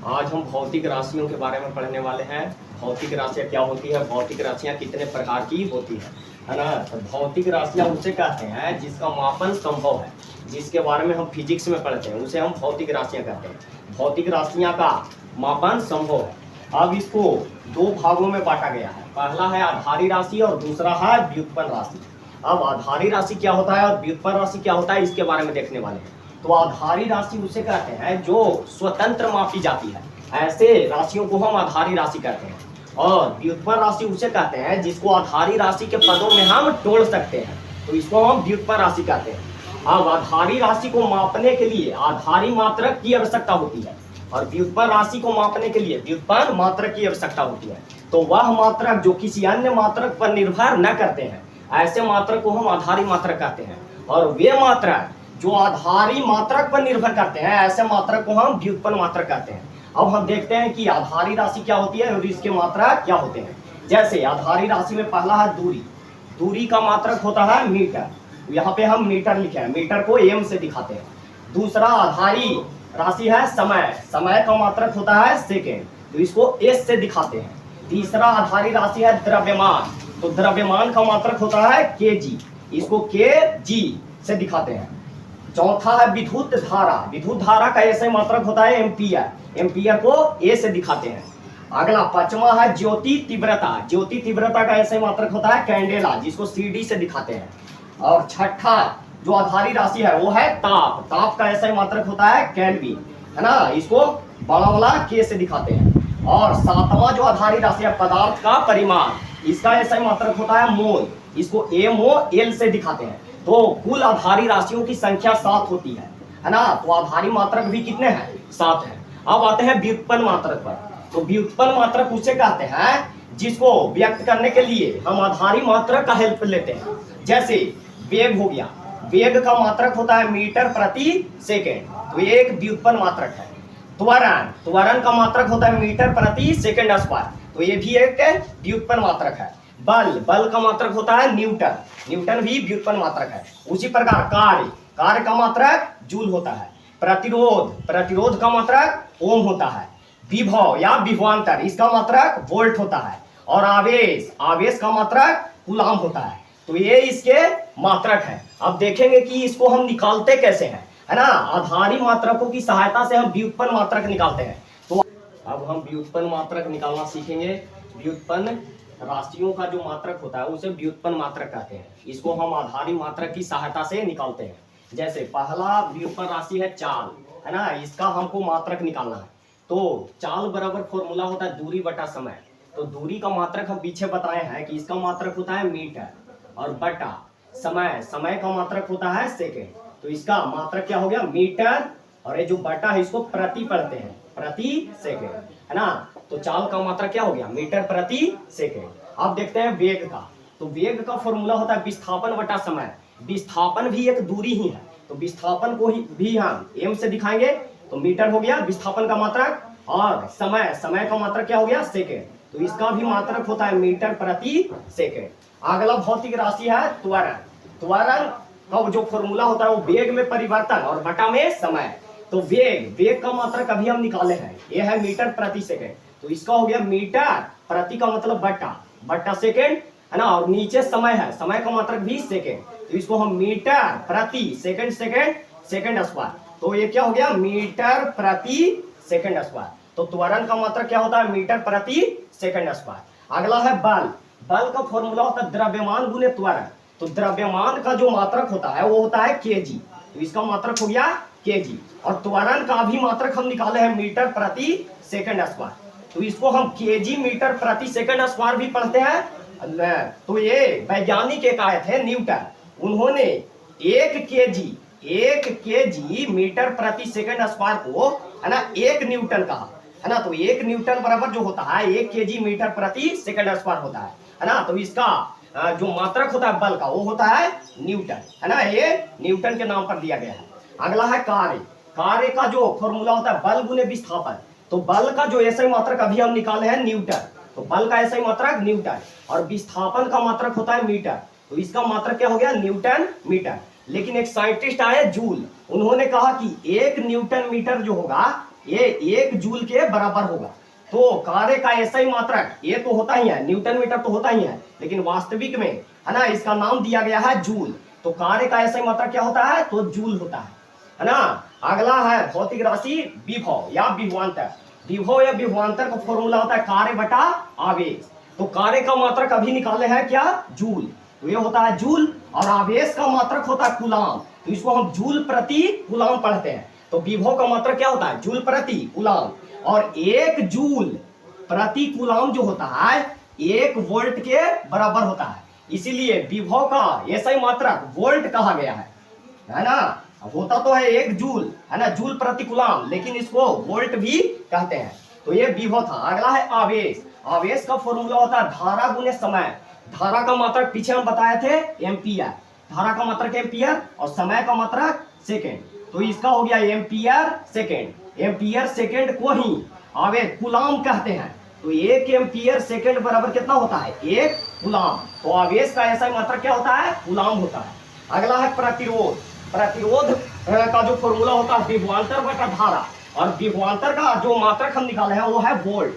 आज हम भौतिक राशियों के बारे में पढ़ने वाले हैं। भौतिक राशियाँ क्या होती है, भौतिक राशियाँ कितने प्रकार की होती है ना। तो भौतिक राशियाँ उसे कहते हैं जिसका मापन संभव है, जिसके बारे में हम फिजिक्स में पढ़ते हैं उसे हम भौतिक राशियाँ कहते हैं। भौतिक राशियाँ का मापन संभव है। अब इसको दो भागों में बांटा गया है, पहला है आधारी राशि और दूसरा है व्युत्पन्न राशि। अब आधारी राशि क्या होता है और व्युत्पन्न राशि क्या होता है, इसके बारे में देखने वाले हैं। तो आधारी राशि उसे कहते हैं जो स्वतंत्र मापी जाती है, ऐसे राशियों को हम आधारी राशि कहते हैं। और व्युत्पन्न राशि उसे कहते हैं जिसको आधारी राशि के पदों में हम तोड़ सकते हैं, तो इसको हम व्युत्पन्न राशि कहते हैं। अब आधारी राशि को मापने के लिए आधारी मात्रक की आवश्यकता होती है और व्युत्पन्न राशि को मापने के लिए व्युत्पन्न मात्रक की आवश्यकता होती है। तो वह मात्रक जो किसी अन्य मात्रक पर निर्भर न करते हैं, ऐसे मात्रक को हम आधारी मात्रक कहते हैं। और वे मात्रक जो आधारी मात्रक पर निर्भर करते हैं, ऐसे मात्रक को हम व्युत्पन्न मात्रक कहते हैं। अब हम देखते हैं कि आधारी राशि क्या होती है और इसके मात्रक क्या होते हैं। जैसे आधारी राशि में पहला है दूरी। दूरी का मात्रक होता है मीटर, यहाँ पे हम मीटर लिखे हैं, मीटर को एम से दिखाते हैं। दूसरा आधारी राशि है समय। समय का मात्रक होता है सेकेंड, तो इसको एस से दिखाते हैं। तीसरा आधारी राशि है द्रव्यमान। तो द्रव्यमान का मात्रक होता है केजी, इसको के जी से दिखाते हैं। चौथा है विद्युत धारा। विद्युत धारा का ऐसे मात्रक होता है एम्पियर, एम्पियर को ए से दिखाते हैं। अगला पांचवा है ज्योति तीव्रता। ज्योति तीव्रता का ऐसे मात्रक होता है कैंडेला, जिसको सीडी से दिखाते हैं। और छठा जो आधारी राशि है वो है ताप। ताप का ऐसा मात्रक होता है केल्विन, है ना, इसको बड़ा वाला के से दिखाते हैं। और सातवां जो आधारी राशि है पदार्थ का परिमाण, इसका ऐसा मात्रक होता है मोल, इसको एम ओ एल से दिखाते हैं। तो कुल आधारी राशियों की संख्या 7 होती है ना। तो आधारी मात्रक भी कितने हैं, 7 हैं। अब आते हैं व्युत्पन्न मात्रक पर। तो व्युत्पन्न मात्रक उसे कहते हैं जिसको व्यक्त करने के लिए हम आधारी मात्रक का हेल्प लेते हैं। जैसे वेग हो गया, वेग का मात्रक होता है मीटर प्रति सेकेंड, तो ये एक व्युत्पन्न मात्रक है। त्वरण, त्वरण का मात्रक होता है मीटर प्रति सेकेंड स्क्वायर, तो ये भी एक व्युत्पन्न मात्रक है। बल, बल का मात्रक होता है न्यूटन, न्यूटन भी व्युत्पन्न मात्रक है। उसी प्रकार कार्य, कार्य का मात्रक जूल होता है। प्रतिरोध, प्रतिरोध का मात्रक ओम होता है। विभव या विभवांतर, इसका मात्रक वोल्ट होता है। और आवेश, आवेश का मात्रक कूलाम होता है। तो ये इसके मात्रक है। अब देखेंगे कि इसको हम निकालते कैसे हैं, है ना। आधारी मात्रकों की सहायता से हम व्युत्पन्न मात्रक निकालते हैं। तो अब हम व्युत्पन्न मात्रक निकालना सीखेंगे। व्युत्पन्न राशियों का जो मात्रक होता है उसे व्युत्पन्न मात्रक कहते हैं। इसको हम आधारी मात्रक की सहायता से निकालते हैं। जैसे पहला व्युत्पन्न राशि है चाल, है ना, इसका हमको मात्रक निकालना है। तो चाल बराबर फॉर्मूला होता है दूरी बटा समय। तो दूरी का मात्रक हम पीछे बताए हैं कि इसका मात्रक होता है मीटर, और बटा समय, समय का मात्रक होता है सेकेंड, तो इसका मात्रक क्या हो गया मीटर। और ये जो बटा है इसको प्रति पढ़ते हैं, प्रति सेकेंड, है ना। तो चाल का मात्रक क्या हो गया मीटर प्रति सेकेंड। अब देखते हैं वेग का। तो वेग का फॉर्मूला होता है विस्थापन बटा समय। विस्थापन भी एक दूरी ही है, तो विस्थापन को ही भी हम एम से दिखाएंगे। तो मीटर हो गया विस्थापन का मात्रक, और समय, समय का मात्रक क्या हो गया सेकेंड, तो इसका भी मात्रक होता है मीटर प्रति सेकेंड। अगला भौतिक राशि है त्वरण। त्वरण का जो फॉर्मूला होता है वो वेग में परिवर्तन और बटा में समय। तो वेग, वेग का मात्रक अभी हम निकाले हैं, ये है मीटर प्रति सेकेंड, तो इसका हो गया मीटर प्रति का मतलब बटा, बटा सेकेंड, है ना। और नीचे समय है, समय का मात्रक भी सेकेंड, तो इसको हम मीटर प्रति सेकेंड, सेकेंड, सेकेंड स्क्वायर, तो ये क्या हो गया मीटर प्रति सेकेंड स्क्वायर। तो त्वरण का मात्रक क्या होता है मीटर प्रति सेकेंड स्क्वायर। अगला है बल। बल का फॉर्मूला होता है द्रव्यमान गुने त्वरण। तो द्रव्यमान का जो मात्रक होता है वो होता है केजी, तो इसका मात्रक हो गया केजी। और त्वरण का भी मात्रक हम निकाले हैं मीटर प्रति सेकंड स्क्वायर, तो इसको हम केजी मीटर प्रति सेकंड स्क्वायर भी पढ़ते हैं। तो ये वैज्ञानिक एक आए थे न्यूटन, उन्होंने एक केजी मीटर प्रति सेकंड स्क्वायर को, है ना, एक न्यूटन कहा, है ना। तो एक न्यूटन बराबर जो होता है 1 केजी मीटर प्रति सेकंड स्क्वायर होता है ना। तो इसका जो मात्रक होता है बल का वो होता है न्यूटन, है ना, ये न्यूटन के नाम पर दिया गया है। अगला है कार्य। कार्य का जो फॉर्मूला होता है बल गुने विस्थापन। तो बल का जो ऐसा मात्रक अभी हम निकाले हैं न्यूटन, तो बल का ऐसा मात्रक न्यूटन, और विस्थापन का मात्रक होता है मीटर, तो इसका मात्रक क्या हो गया न्यूटन मीटर। लेकिन एक साइंटिस्ट आए जूल, उन्होंने कहा कि 1 न्यूटन मीटर जो होगा ये 1 जूल के बराबर होगा। तो कार्य का ऐसा ही मात्रक ये तो होता ही है, न्यूटन मीटर तो होता ही है, लेकिन वास्तविक में है ना इसका नाम दिया गया है जूल। तो कार्य का ऐसा ही मात्रक क्या होता है, तो जूल होता है ना। अगला है भौतिक राशि विभव या विभवांतर। विभव या विभवांतर का फॉर्मूला होता है कार्य बटा आवेश। तो कार्य का मात्रक अभी निकाले हैं क्या, जूल, तो ये होता है जूल, और आवेश का मात्रक होता है कूलाम, तो इसको हम जूल प्रति कूलाम पढ़ते हैं। तो विभव का मात्रक क्या होता है, जूल प्रति कूलाम, और 1 जूल प्रति कूलाम जो होता है 1 वोल्ट के बराबर होता है। इसीलिए विभव का ऐसा ही मात्रक वोल्ट कहा गया है ना। होता तो है 1 जूल है ना, जूल प्रति कूलाम, लेकिन इसको वोल्ट भी कहते हैं। तो ये विभव था। अगला है आवेश। आवेश का फॉर्मूला होता है धारा गुने समय। धारा का मात्रक पीछे हम बताए थे एम्पियर, धारा का मात्रक एम्पियर और समय का मात्रक सेकेंड, तो इसका हो गया एम्पियर सेकेंड। एम्पियर सेकेंड को ही आवेश कूलाम कहते हैं। तो 1 एम्पियर सेकेंड बराबर कितना होता है, 1 कूलाम। तो आवेश का ऐसा ही मात्रक क्या होता है, कूलाम होता है। अगला है प्रतिरोध। प्रतिरोध का जो फॉर्मूला होता है विभवांतर बटा धारा, और विभवांतर का जो मात्रक हम निकाले हैं वो है वोल्ट,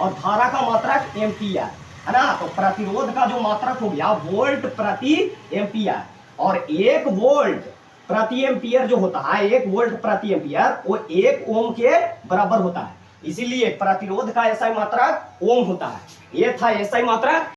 और धारा का मात्रक एम्पियर है ना। तो प्रतिरोध का जो मात्रक हो गया वोल्ट प्रति एम्पियर, और 1 वोल्ट प्रति एम्पियर जो होता है, 1 वोल्ट प्रति एम्पियर वो 1 ओम के बराबर होता है। इसीलिए प्रतिरोध का ऐसा ही मात्रक ओम होता है। ये था ऐसा ही मात्रक।